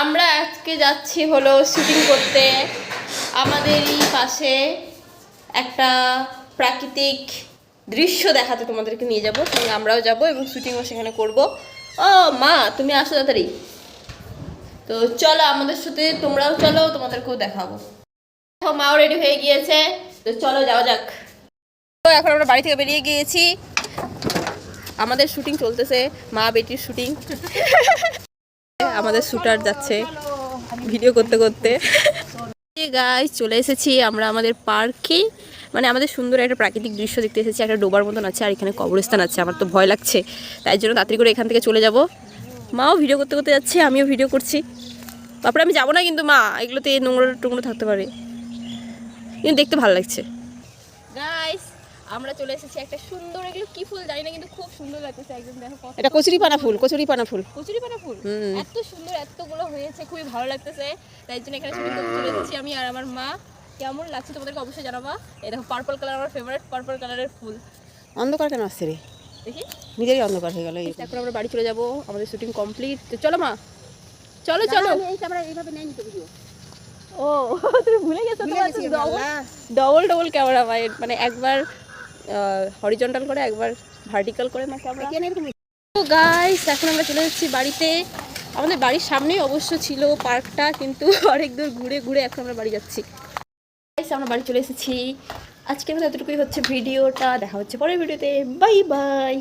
আমরা আজকে যাচ্ছি হলো শুটিং করতে। আমাদেরই পাশে একটা প্রাকৃতিক দৃশ্য দেখাতে তোমাদেরকে নিয়ে যাব, সঙ্গে আমরাও যাব এবং শুটিংও সেখানে করব। ও মা, তুমি আসো তাড়াতাড়ি। তো চলো আমাদের সাথে, তোমরাও চলো, তোমাদেরকেও দেখাবো। মাও রেডি হয়ে গিয়েছে, তো চলো যাওয়া যাক। তো এখন আমরা বাড়ি থেকে বেরিয়ে গিয়েছি, আমাদের শুটিং চলতেছে, মা বেটির শুটিং। আমাদের শুটার যাচ্ছে ভিডিও করতে করতে। গাইস, চলে এসেছি আমরা আমাদের পার্কে, মানে আমাদের সুন্দর একটা প্রাকৃতিক দৃশ্য দেখতে এসেছি। একটা ডোবার মতন আছে আর এখানে কবরস্থান আছে। আমার তো ভয় লাগছে, তাই জন্য তাড়াতাড়ি করে এখান থেকে চলে যাব। মাও ভিডিও করতে করতে যাচ্ছে, আমিও ভিডিও করছি। তারপরে আমি যাবো না কিন্তু মা, এগুলোতে নোংরা টোংরা থাকতে পারে, কিন্তু দেখতে ভালো লাগছে। গাইস, আমরা চলে এসেছি একটা সুন্দর, এগুলো কি ফুল জানি না, কিন্তু খুব সুন্দর লাগতেছে। একদম দেখো, এটা কচুরিপানা ফুল, কচুরিপানা ফুল, কচুরিপানা ফুল। এত সুন্দর, এতগুলো হয়েছে, খুবই ভালো লাগতেছে। তাই জন্য এখানে শুটিং করতে চলে এসেছি আমি আর আমার মা। কেমন লাগছে তোমাদেরকে অবশ্যই জানাবা। এই দেখো, পার্পল কালার আমার ফেভারিট, পার্পল কালারের ফুল। অন্ধকার কেন আসছে রে? দেখি, নিজেরই অন্ধকার হয়ে গেল। এখন আমরা বাড়ি চলে যাব, আমাদের শুটিং কমপ্লিট। তো চলো মা, চলো চলো। এইভাবে নেই তো ভিডিও। ও, তুমি ভুলে গেছো, ডবল ডবল ক্যামেরা মায়ের, মানে একবার হরিজন্টাল করে, একবার ভার্টিক্যাল করে না ক্যামেরা। তো গাইস, এখন আমরা চলে যাচ্ছি বাড়িতে। আমাদের বাড়ির সামনেই অবশ্য ছিল পার্কটা, কিন্তু অনেক দূর ঘুরে ঘুরে এখন আমরা বাড়ি যাচ্ছি। গাইস, আমরা বাড়ি চলে এসেছি। আজকের মতো এতটুকুই হচ্ছে ভিডিওটা, দেখা হচ্ছে পরের ভিডিওতে। Bye bye.